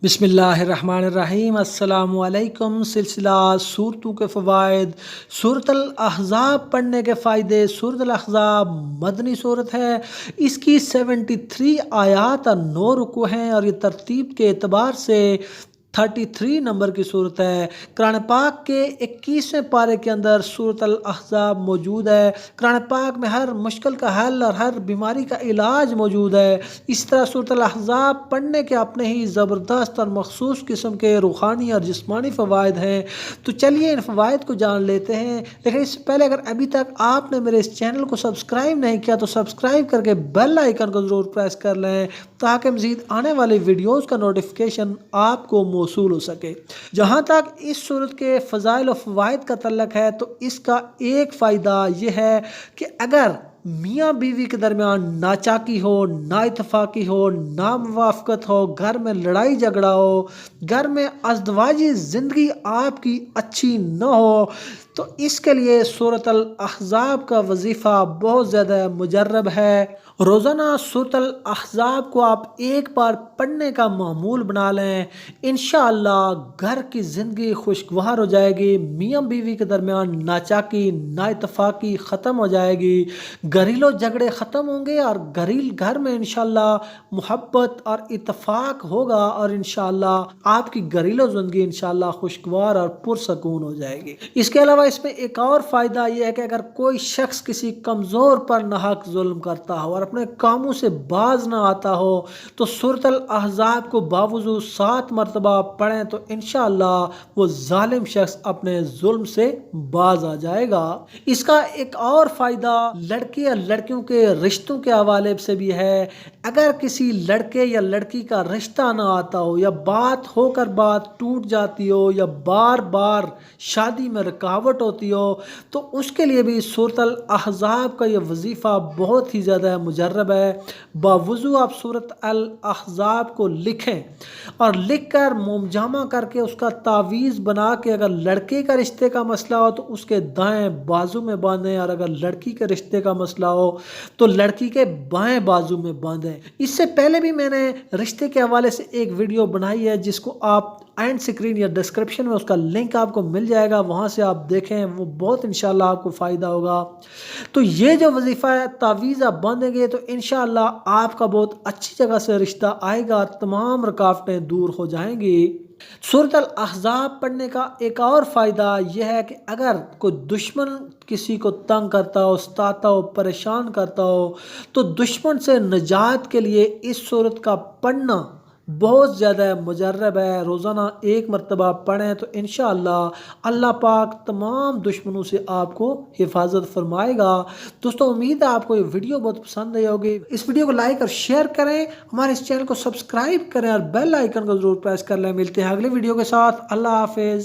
बिस्मिल्लाहिर्रहमानिर्रहीम। अस्सलाम वालेकुम। सिलसिला सूरतों के फ़वाइद, सूरत अल-अहज़ाब पढ़ने के फ़ायदे। सूरत अल-अहज़ाब मदनी सूरत है। इसकी 73 आयात और 9 रुकू हैं और ये तरतीब के एतबार से 33 नंबर की सूरत है। कुरान पाक के 21वें पारे के अंदर सूरत अल-अहज़ाब मौजूद है। कुरान पाक में हर मुश्किल का हल और हर बीमारी का इलाज मौजूद है। इस तरह सूरत अल-अहज़ाब पढ़ने के अपने ही ज़बरदस्त और मखसूस किस्म के रूहानी और जिस्मानी फ़वाइद हैं। तो चलिए इन फ़वाइद को जान लेते हैं। लेकिन इससे पहले अगर अभी तक आपने मेरे इस चैनल को सब्सक्राइब नहीं किया तो सब्सक्राइब करके बेल आइकन को ज़रूर प्रेस कर लें ताकि मज़ीद आने वाली वीडियोज़ का नोटिफिकेशन आपको मौसूल हो सके। जहाँ तक इस सूरत के फ़ज़ाइल और फ़वाइद का तल्लक है तो इसका एक फ़ायदा यह है कि अगर मियाँ बीवी के दरमियान नाचाकी हो, नाइतफाकी हो, नामुवाफ़क़त हो, घर में लड़ाई झगड़ा हो, घर में अज़दवाजी ज़िंदगी आपकी अच्छी न हो, तो इसके लिए सूरत अल-अहज़ाब का वजीफ़ा बहुत ज़्यादा मुजर्रब है। रोज़ाना सूरत अल-अहज़ाब को आप एक बार पढ़ने का मामूल बना लें, इंशाअल्लाह घर की ज़िंदगी खुशगवार हो जाएगी। मियाँ बीवी के दरमियान नाचाकी, नाइतफाकी ख़त्म हो जाएगी, घरेलू झगड़े ख़त्म होंगे और घर में इंशाअल्लाह मोहब्बत और इत्तेफाक होगा और इंशाअल्लाह आपकी घरेलू ज़िंदगी इंशाअल्लाह खुशगवार और पुरसकून हो जाएगी। इसके अलावा इसमें एक और फ़ायदा यह है कि अगर कोई शख्स किसी कमज़ोर पर नाहक जुल्म करता हो और अपने कामों से बाज ना आता हो तो सूरत अल-अहज़ाब को बावजूद 7 मरतबा पढ़ें तो इंशाअल्लाह वो जालिम शख्स अपने जुल्म से बाज आ जाएगा। इसका एक और फ़ायदा लड़के या लड़कियों के रिश्तों के हवाले से भी है। अगर किसी लड़के या लड़की का रिश्ता ना आता हो या बात होकर बात टूट जाती हो या बार बार शादी में रुकावट होती हो तो उसके लिए भी सूरत अल-अहज़ाब का ये वजीफ़ा बहुत ही ज़्यादा मुजर्रब है। बावजूद आप सूरत अल-अहज़ाब को लिखें और लिख कर मोमजामा करके उसका तावीज़ बना के अगर लड़के का रिश्ते का मसला हो तो उसके दाएं बाजू में बांधें और अगर लड़की के रिश्ते का मसला हो तो लड़की के बाएं बाजू में बांधें। इससे पहले भी मैंने रिश्ते के हवाले से एक वीडियो बनाई है जिसको आप एंड स्क्रीन या डिस्क्रिप्शन में उसका लिंक आपको मिल जाएगा, वहाँ से आप देखें, वो बहुत इंशाल्लाह आपको फ़ायदा होगा। तो ये जो वजीफ़ा है तावीज़ आप बांधेंगे तो इंशाअल्लाह आपका बहुत अच्छी जगह से रिश्ता आएगा, तमाम रुकावटें दूर हो जाएंगी। सूरत अल-अहज़ाब पढ़ने का एक और फ़ायदा यह है कि अगर कोई दुश्मन किसी को तंग करता हो, सताता हो, परेशान करता हो तो दुश्मन से निजात के लिए इस सूरत का पढ़ना बहुत ज़्यादा मुजर्रब है। रोज़ाना 1 मरतबा पढ़ें तो इंशाअल्लाह अल्लाह पाक तमाम दुश्मनों से आपको हिफाजत फरमाएगा। दोस्तों उम्मीद है आपको ये वीडियो बहुत पसंद आई होगी। इस वीडियो को लाइक और शेयर करें, हमारे इस चैनल को सब्सक्राइब करें और बेल आइकन को ज़रूर प्रेस कर लें। मिलते हैं अगले वीडियो के साथ। अल्लाह हाफिज़।